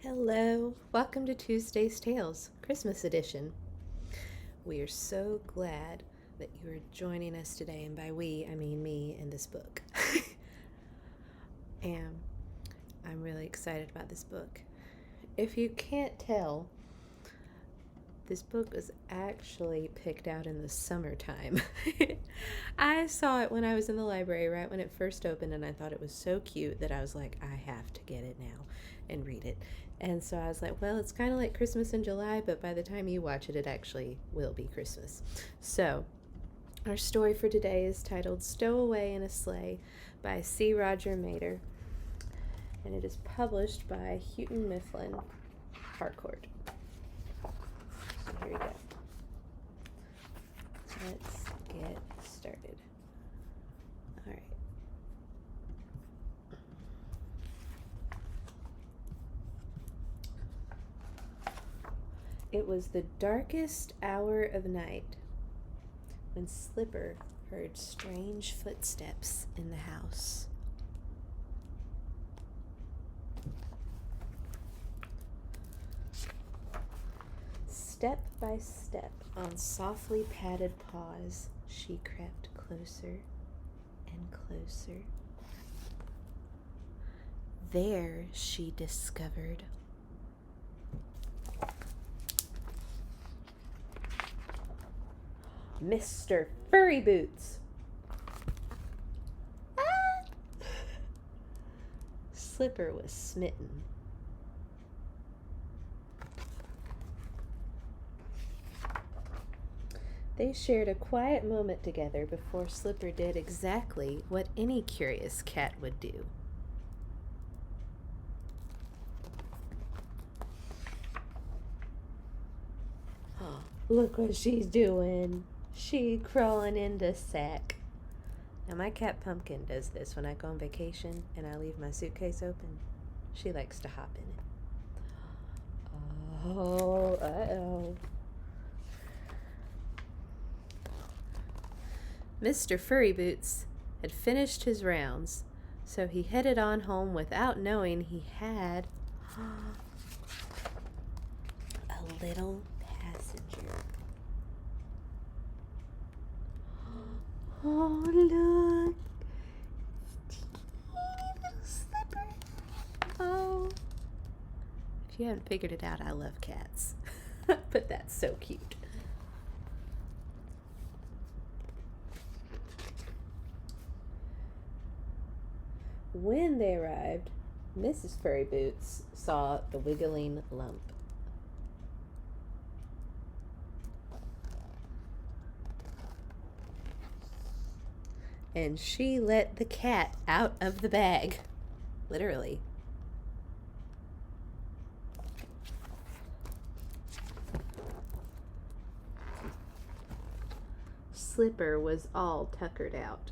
Hello, welcome to Tuesday's Tales, Christmas edition. We are so glad that you are joining us today, and by we, I mean me and this book. And I'm really excited about this book. If you can't tell, this book was actually picked out in the summertime. I saw it when I was in the library right when it first opened, and I thought it was so cute that I was like, I have to get it now and read it. And so I was like, well, it's kind of like Christmas in July, but by the time you watch it, it actually will be Christmas. So our story for today is titled Stowaway in a Sleigh by C. Roger Mader, and it is published by Houghton, Mifflin, Harcourt. So here we go. Let's get started. All right. It was the darkest hour of night when Slipper heard strange footsteps in the house. Step by step, on softly padded paws, she crept closer and closer. There she discovered Mr. Furry Boots. Ah! Slipper was smitten. They shared a quiet moment together before Slipper did exactly what any curious cat would do. Oh, look what she's doing. She crawling into sack. Now my cat Pumpkin does this when I go on vacation and I leave my suitcase open. She likes to hop in it. Oh, uh-oh. Mr. Furry Boots had finished his rounds, so he headed on home without knowing he had a little passenger. Oh, look. Teeny little Slipper. Oh. If you haven't figured it out, I love cats. But that's so cute. When they arrived, Mrs. Furry Boots saw the wiggling lump. And she let the cat out of the bag. Literally. Slipper was all tuckered out.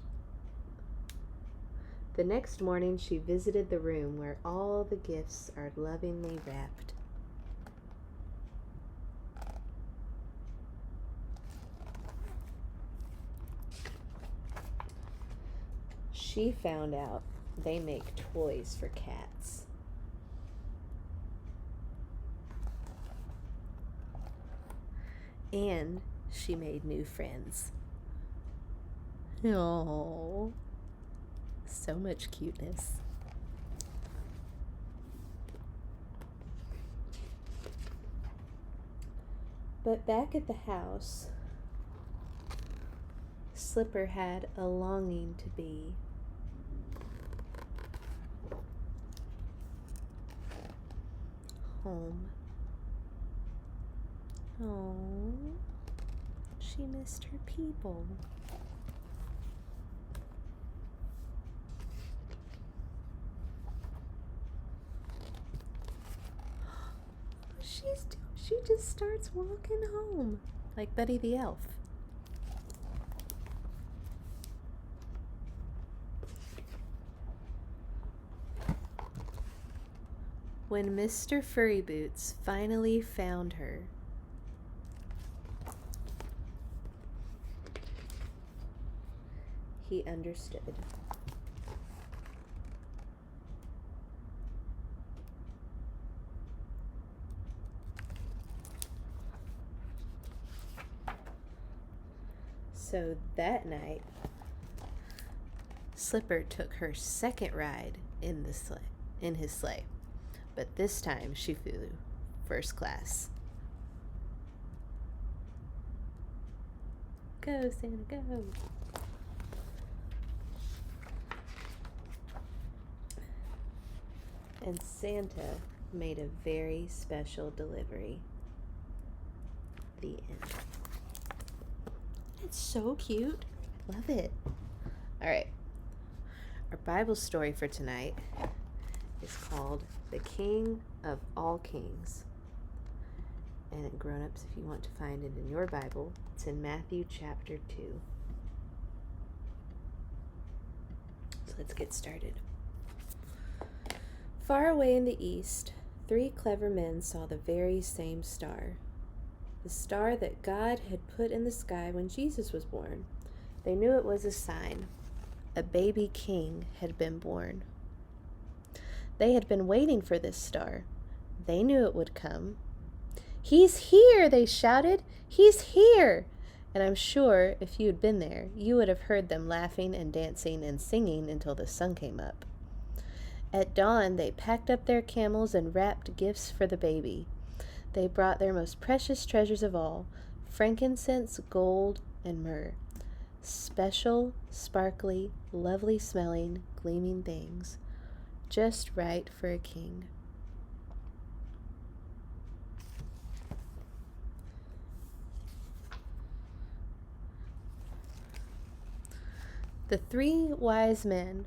The next morning she visited the room where all the gifts are lovingly wrapped. She found out they make toys for cats. And she made new friends. Oh, so much cuteness. But back at the house, Slipper had a longing to be home. Oh, she missed her people. She just starts walking home like Buddy the Elf. When Mr. Furry Boots finally found her, he understood. So that night, Slipper took her second ride in his sleigh. But this time she flew first class. Go, Santa, go. And Santa made a very special delivery. The end. It's so cute. Love it. All right. Our Bible story for tonight is called The King of All Kings. And grown-ups, if you want to find it in your Bible, it's in Matthew chapter 2. So let's get started. Far away in the east, 3 clever men saw the very same star. The star that God had put in the sky when Jesus was born. They knew it was a sign. A baby king had been born. They had been waiting for this star. They knew it would come. "He's here!" they shouted. "He's here!" And I'm sure if you had been there, you would have heard them laughing and dancing and singing until the sun came up. At dawn, they packed up their camels and wrapped gifts for the baby. They brought their most precious treasures of all, frankincense, gold, and myrrh. Special, sparkly, lovely smelling, gleaming things. Just right for a king. The 3 wise men,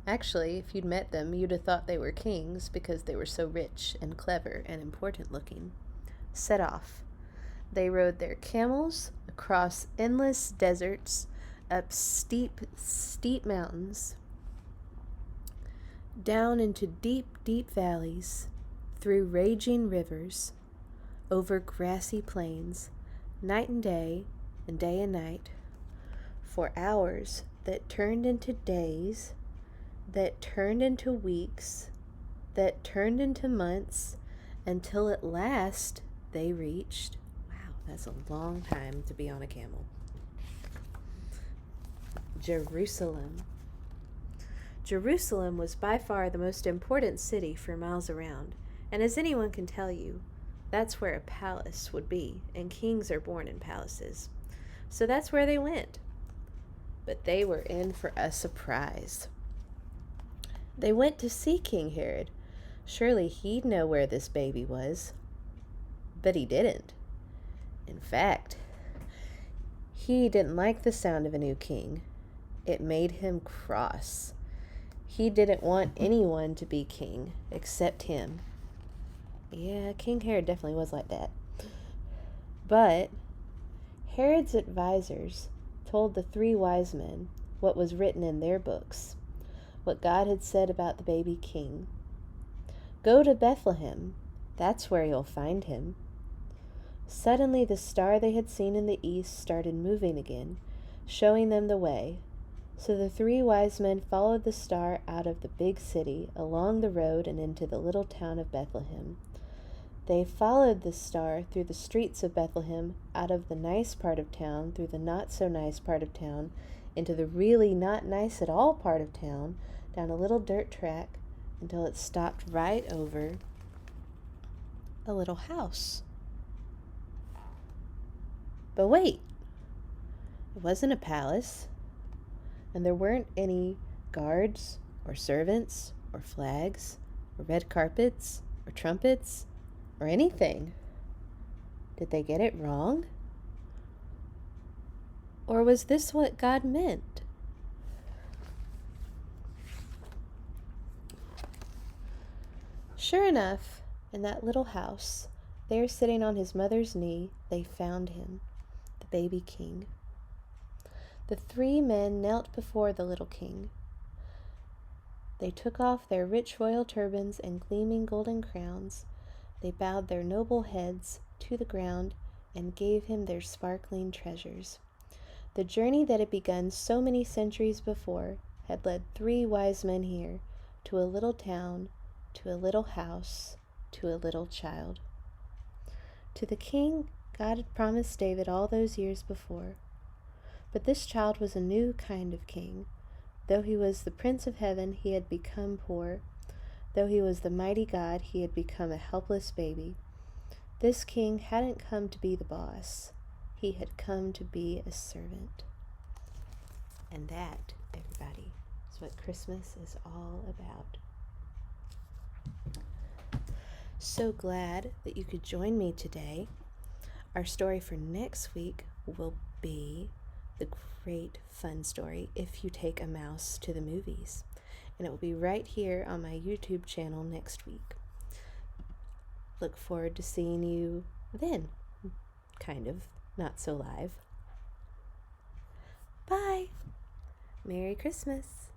actually, if you'd met them, you'd have thought they were kings because they were so rich and clever and important looking, set off. They rode their camels across endless deserts, up steep, steep mountains, down into deep, deep valleys, through raging rivers, over grassy plains, night and day and night, for hours that turned into days, that turned into weeks, that turned into months, until at last they reached, wow, that's a long time to be on a camel, Jerusalem. Jerusalem was by far the most important city for miles around, and as anyone can tell you, that's where a palace would be, and kings are born in palaces. So that's where they went. But they were in for a surprise. They went to see King Herod. Surely he'd know where this baby was. But he didn't. In fact, he didn't like the sound of a new king. It made him cross. He didn't want anyone to be king except him. Yeah, King Herod definitely was like that. But Herod's advisors told the 3 wise men what was written in their books, what God had said about the baby king. Go to Bethlehem. That's where you'll find him. Suddenly the star they had seen in the east started moving again, showing them the way. So the 3 wise men followed the star out of the big city, along the road, and into the little town of Bethlehem. They followed the star through the streets of Bethlehem, out of the nice part of town, through the not-so-nice part of town, into the really not nice at all part of town, down a little dirt track, until it stopped right over a little house. But wait, it wasn't a palace, and there weren't any guards or servants or flags or red carpets or trumpets or anything. Did they get it wrong? Or was this what God meant? Sure enough, in that little house, there sitting on his mother's knee, they found him, the baby king. The 3 men knelt before the little king. They took off their rich royal turbans and gleaming golden crowns. They bowed their noble heads to the ground and gave him their sparkling treasures. The journey that had begun so many centuries before had led 3 wise men here, to a little town, to a little house, to a little child. To the king God had promised David all those years before. But this child was a new kind of king. Though he was the Prince of Heaven, he had become poor. Though he was the mighty God, he had become a helpless baby. This king hadn't come to be the boss. He had come to be a servant. And that, everybody, is what Christmas is all about. So glad that you could join me today. Our story for next week will be the great fun story, If You Take a Mouse to the Movies. And it will be right here on my YouTube channel next week. Look forward to seeing you then. Kind of, not so live. Bye. Merry Christmas.